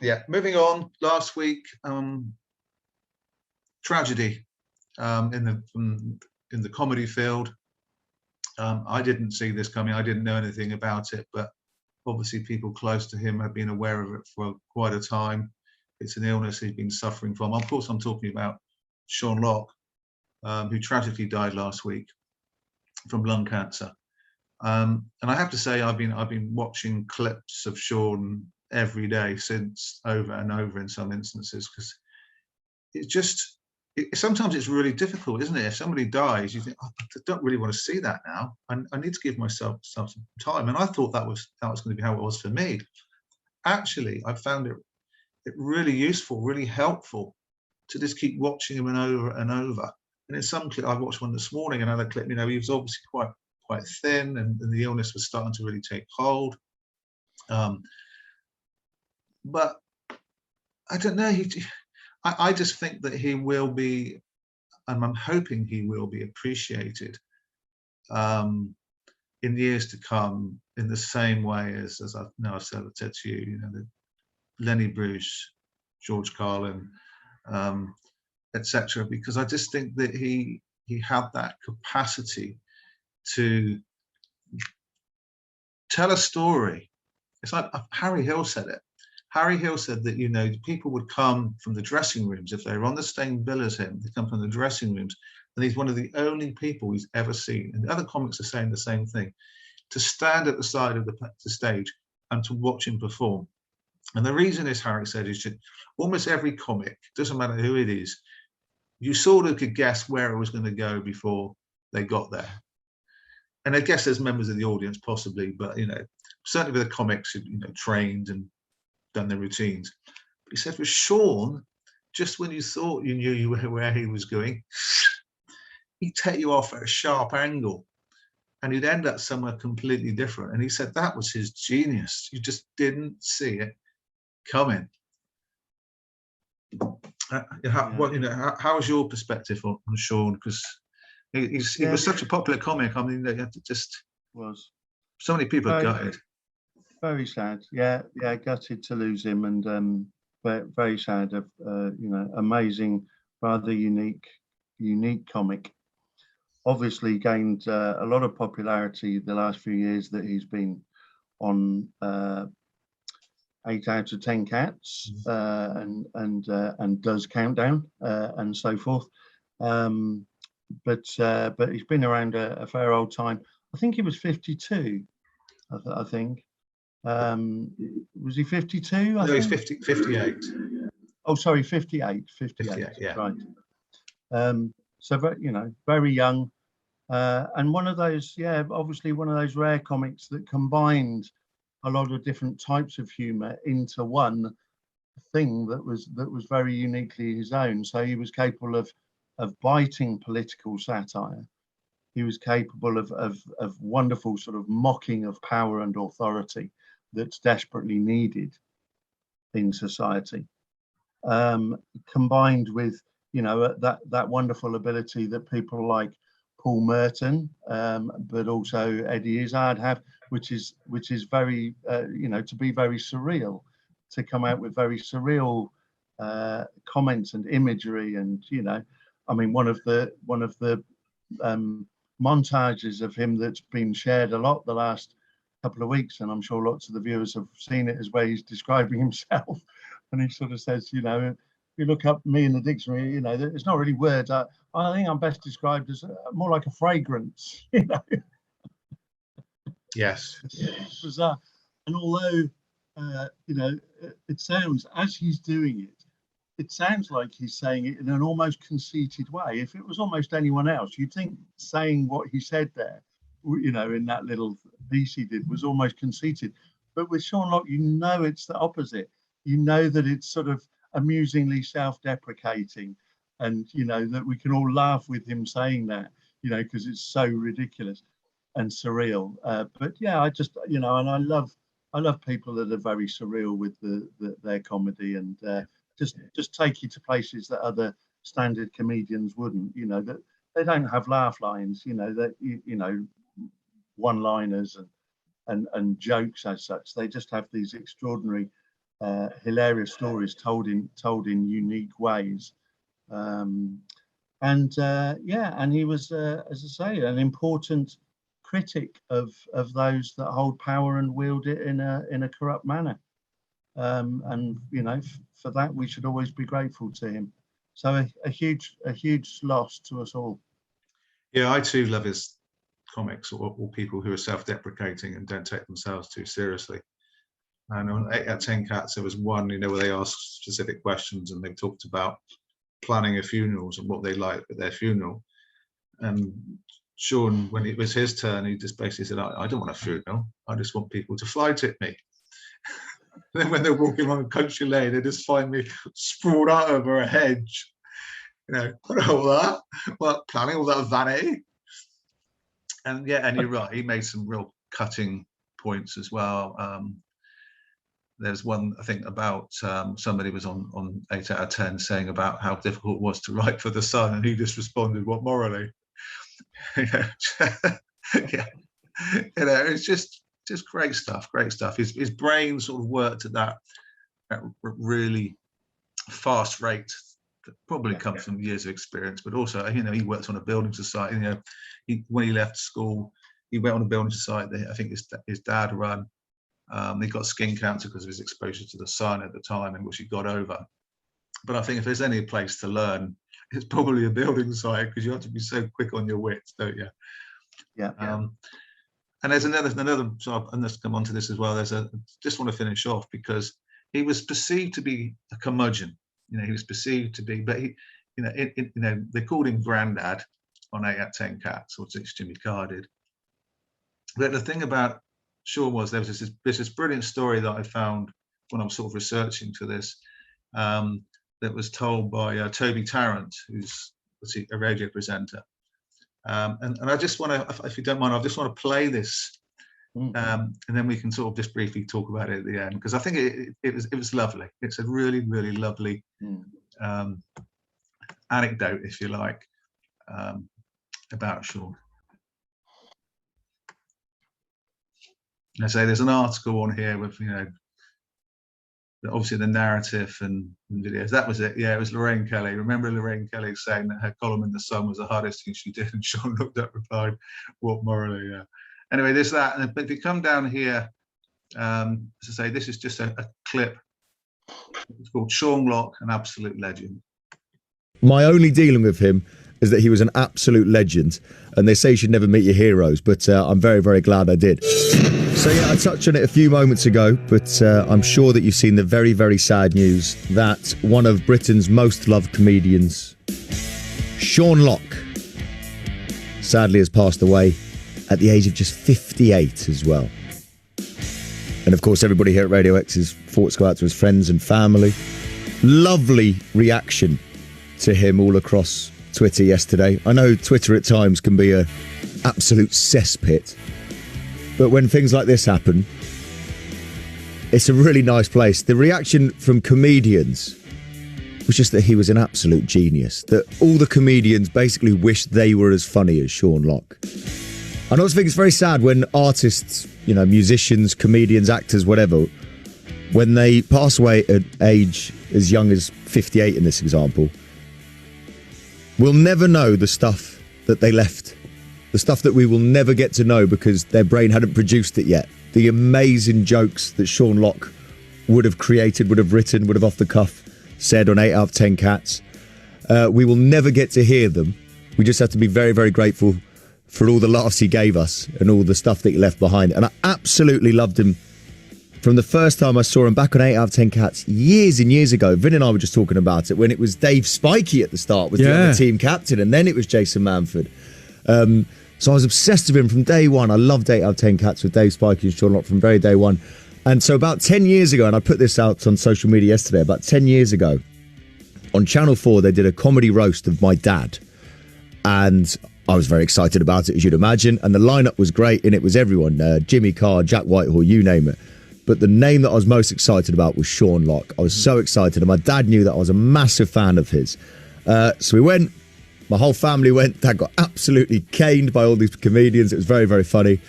Yeah, moving on. Last week, tragedy in the comedy field. I didn't see this coming. I didn't know anything about it, but obviously people close to him have been aware of it for quite a time. It's an illness he's been suffering from. Of course, I'm talking about Sean Locke, who tragically died last week from lung cancer. And I have to say, I've been watching clips of Sean every day since, over and over in some instances, because it's just, sometimes it's really difficult, isn't it? If somebody dies, you think, oh, I don't really want to see that now. I need to give myself some time. And I thought that was going to be how it was for me. Actually, I found it really useful, really helpful to just keep watching him and over and over. And in some clip, I watched one this morning, another clip, he was obviously quite thin, and the illness was starting to really take hold. But I don't know, I just think that he will be, and I'm hoping he will be appreciated in years to come in the same way as I've said to you, the Lenny Bruce, George Carlin, etc. Because I just think that he had that capacity to tell a story. It's like Harry Hill said it. Harry Hill said that, people would come from the dressing rooms if they were on the same bill as him. They come from the dressing rooms, and he's one of the only people he's ever seen. And the other comics are saying the same thing: to stand at the side of the stage and to watch him perform. And the reason is, Harry said, is that almost every comic, doesn't matter who it is, you sort of could guess where it was going to go before they got there. And I guess there's members of the audience possibly, but certainly with the comics who trained and done their routines. But he said with Sean, just when you thought you knew where he was going, he'd take you off at a sharp angle, and he'd end up somewhere completely different. And he said that was his genius. You just didn't see it coming. How was your perspective on Sean? Because he was such a popular comic. I mean, they had to just was so many people gutted. Very sad. Yeah, gutted to lose him, and very sad. Amazing, rather unique comic. Obviously gained a lot of popularity the last few years that he's been on 8 out of 10 Cats and does Countdown and so forth. But he's been around a fair old time. I think he was 52. I think. Was he 52? No, he's 58. Oh, sorry, 58. 58. Yeah. Right. So very young, and one of those, obviously one of those rare comics that combined a lot of different types of humor into one thing that was very uniquely his own. So he was capable of biting political satire. He was capable of wonderful sort of mocking of power and authority that's desperately needed in society, combined with that wonderful ability that people like Paul Merton, but also Eddie Izzard have, which is very to be very surreal, to come out with very surreal comments and imagery. And I mean, one of the montages of him that's been shared a lot the last couple of weeks, and I'm sure lots of the viewers have seen it, is where he's describing himself, and he sort of says, if you look up me in the dictionary, it's not really words. I think I'm best described as more like a fragrance. Yes. It's bizarre. And although it sounds, as he's doing it, it sounds like he's saying it in an almost conceited way. If it was almost anyone else, you'd think saying what he said there, in that little piece he did, was almost conceited. But with Sean Locke, it's the opposite. That it's sort of amusingly self-deprecating, and that we can all laugh with him saying that, because it's so ridiculous and surreal. But yeah, I just, and I love people that are very surreal with their comedy, and just take you to places that other standard comedians wouldn't. That they don't have laugh lines. That one-liners and jokes as such. They just have these extraordinary hilarious stories told in unique ways. And he was, as I say, an important critic of those that hold power and wield it in a corrupt manner. And you know, for that we should always be grateful to him. So a huge loss to us all. Yeah, I too love his comics, or people who are self-deprecating and don't take themselves too seriously. And on 8 out of 10 Cats, there was one, you know, where they asked specific questions, and they talked about planning of funerals and what they liked at their funeral. And Sean, when it was his turn, he just basically said, I don't want a funeral. I just want people to fly tip me. Then when they're walking along a country lane, they just find me sprawled out over a hedge. You know, what all that? What, planning all that vanity? And yeah, and you're right, he made some real cutting points as well. There's one, I think, about somebody was on 8 out of 10 saying about how difficult it was to write for the Sun, and he just responded, what, morally? Yeah. You know, it's just great stuff. His brain sort of worked at that really fast rate that probably comes from years of experience, but also, you know, he worked on a building society. You know, when he left school, he went on a building society that I think his dad run. He got skin cancer because of his exposure to the sun at the time, and which he got over. But I think if there's any place to learn, it's probably a building site, because you have to be so quick on your wits, don't you? Yeah. And there's another. So and let's come on to this as well. Just want to finish off, because he was perceived to be a curmudgeon. You know, he was perceived to be, but he, you know, they called him Grandad on 8 out of 10 Cats, or Jimmy Carr did. But the thing about Sean was, there was this brilliant story that I found when I was sort of researching for this, that was told by Toby Tarrant, who's a radio presenter. And I just want to, if you don't mind, I just want to play this, and then we can sort of just briefly talk about it at the end, because I think it was lovely. It's a really, really lovely anecdote, if you like, about Sean. I say there's an article on here with, you know, obviously the narrative and videos. That was it. Yeah, it was Lorraine Kelly. Remember Lorraine Kelly saying that her column in the Sun was the hardest thing she did, and Sean looked up, replied, "What morally?" Yeah. Anyway, there's that. And if you come down here, as I say, this is just a clip. It's called Sean Locke, an absolute legend. My only dealing with him is that he was an absolute legend, and they say you should never meet your heroes, but I'm very, very glad I did. So yeah, I touched on it a few moments ago, but I'm sure that you've seen the very, very sad news that one of Britain's most loved comedians, Sean Locke, sadly has passed away at the age of just 58 as well. And of course, everybody here at Radio X's thoughts go out to his friends and family. Lovely reaction to him all across Twitter yesterday. I know Twitter at times can be a absolute cesspit, but when things like this happen, it's a really nice place. The reaction from comedians was just that he was an absolute genius, that all the comedians basically wished they were as funny as Sean Locke. I also think it's very sad when artists, you know, musicians, comedians, actors, whatever, when they pass away at age as young as 58 in this example, we'll never know the stuff that they left, the stuff that we will never get to know because their brain hadn't produced it yet. The amazing jokes that Sean Locke would have created, would have written, would have off the cuff said on 8 out of 10 Cats. We will never get to hear them. We just have to be very, very grateful for all the laughs he gave us and all the stuff that he left behind. And I absolutely loved him from the first time I saw him back on 8 out of 10 Cats years and years ago. Vin and I were just talking about it when it was Dave Spikey at the start was the other team captain, and then it was Jason Manford. So I was obsessed with him from day one. I loved 8 out of 10 Cats with Dave Spikey and Sean Locke from very day one. And so about 10 years ago, and I put this out on social media yesterday, about 10 years ago, on Channel 4, they did a comedy roast of my dad. And I was very excited about it, as you'd imagine. And the lineup was great, and it was everyone. Jimmy Carr, Jack Whitehall, you name it. But the name that I was most excited about was Sean Locke. I was so excited, and my dad knew that I was a massive fan of his. So we went, my whole family went. Dad got absolutely caned by all these comedians. It was very, very funny.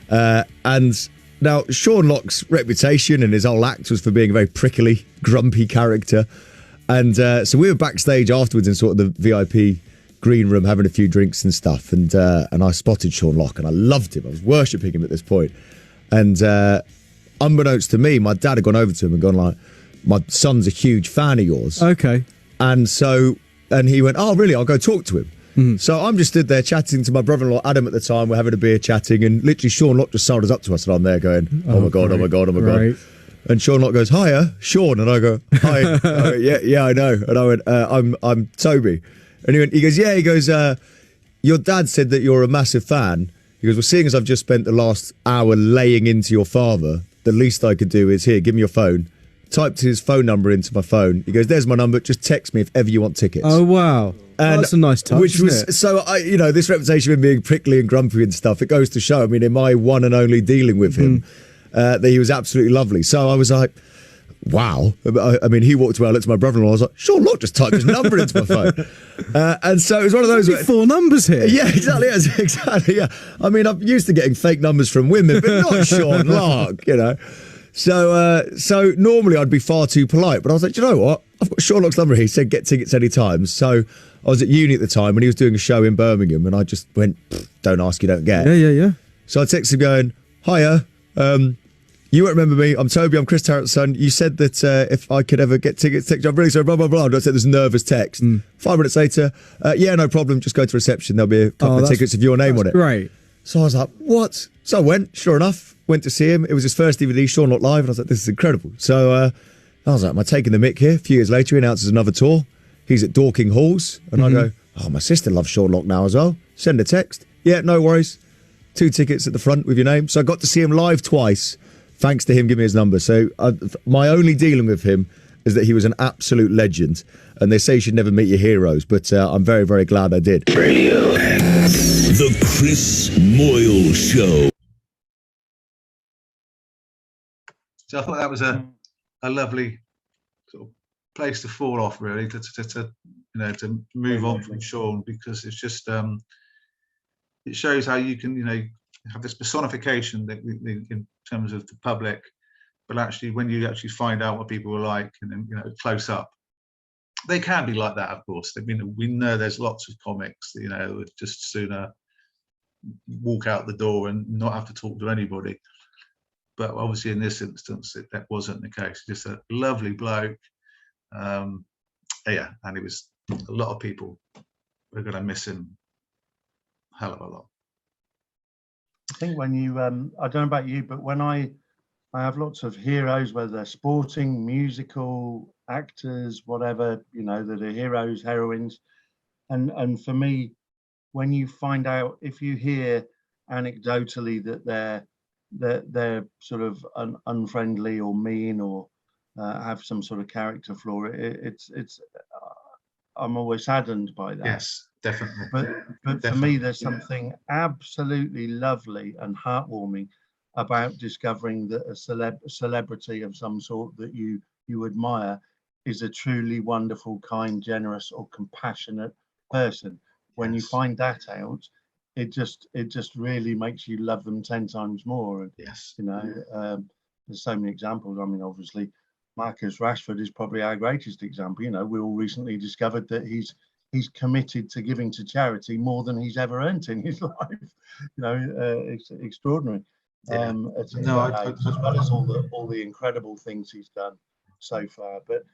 And Now, Sean Locke's reputation and his whole act was for being a very prickly, grumpy character. And so we were backstage afterwards in sort of the VIP green room having a few drinks and stuff. And I spotted Sean Locke and I loved him. I was worshipping him at this point. And unbeknownst to me, my dad had gone over to him and gone like, my son's a huge fan of yours. Okay. And he went, oh, really? I'll go talk to him. So I'm just stood there chatting to my brother-in-law Adam at the time. We're having a beer chatting, and literally Sean Locke just sold us up to us, and I'm there going, oh my god, oh my god, oh my god. And Sean Locke goes, hiya, Sean, and I go, hi. I go, yeah, I know. And I went, I'm Toby. And he goes, yeah. He goes, your dad said that you're a massive fan. He goes, well, seeing as I've just spent the last hour laying into your father, the least I could do is, here, give me your phone. Typed his phone number into my phone. He goes, there's my number. Just text me if ever you want tickets. Oh, wow. And that's a nice touch, which was isn't it? so this reputation of him being prickly and grumpy and stuff, it goes to show, I mean, in my one and only dealing with him, that he was absolutely lovely. So I was like, wow. I mean, he walked away, I looked at my brother-in-law, I was like, Sean Locke just typed his number into my phone. And so it was one of those where, 4 numbers here. yeah, exactly, yeah. I mean, I'm used to getting fake numbers from women, but not Sean Locke, you know. So normally I'd be far too polite, but I was like, you know what? I've got Sean Locke's number here. He said get tickets anytime. So I was at uni at the time when he was doing a show in Birmingham, and I just went, don't ask, you don't get. Yeah. So I texted him going, hiya, you won't remember me. I'm Toby. I'm Chris Tarrant's son. You said that if I could ever get tickets, I'm really sorry, blah, blah, blah. I said this nervous text. 5 minutes later, yeah, no problem. Just go to reception. There'll be a couple of tickets with your name on it. Great. So I was like, what? So I went, sure enough, went to see him. It was his first DVD, Sean Locke Live. And I was like, this is incredible. So I was like, am I taking the mick here? A few years later, he announces another tour. He's at Dorking Halls. And I go, oh, my sister loves Sean Locke now as well. Send a text. Yeah, no worries. 2 tickets at the front with your name. So I got to see him live twice, thanks to him giving me his number. So my only dealing with him is that he was an absolute legend. And they say you should never meet your heroes. But I'm very, very glad I did. The Chris Moyle Show. So I thought that was a lovely sort of place to fall off, really, to move on from Sean, because it's just it shows how you can have this personification that in terms of the public, but actually when you actually find out what people are like and then close up, they can be like that, of course. We know there's lots of comics that would just sooner walk out the door and not have to talk to anybody. But obviously in this instance, that wasn't the case. Just a lovely bloke. Yeah, and it was a lot of people are going to miss him a hell of a lot. I think when you, I don't know about you, but when I have lots of heroes, whether they're sporting, musical, actors, whatever, that are heroes, heroines. And for me, when you find out, if you hear anecdotally that they're sort of unfriendly or mean or have some sort of character flaw, it's I'm always saddened by that. Yes, definitely. But definitely. For me, there's something absolutely lovely and heartwarming about discovering that a celebrity of some sort that you admire is a truly wonderful, kind, generous, or compassionate person. When you find that out, it just really makes you love them 10 times more. And yes, there's so many examples. I mean, obviously, Marcus Rashford is probably our greatest example. We all recently discovered that he's committed to giving to charity more than he's ever earned in his life. It's extraordinary. Yeah. As well as all the incredible things he's done so far. But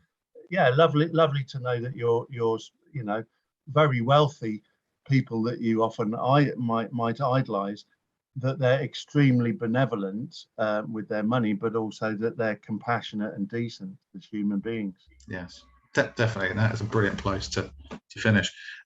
yeah, lovely to know that you're very wealthy people that you often might idolize, that they're extremely benevolent with their money, but also that they're compassionate and decent as human beings. Yes, definitely. And that is a brilliant place to finish.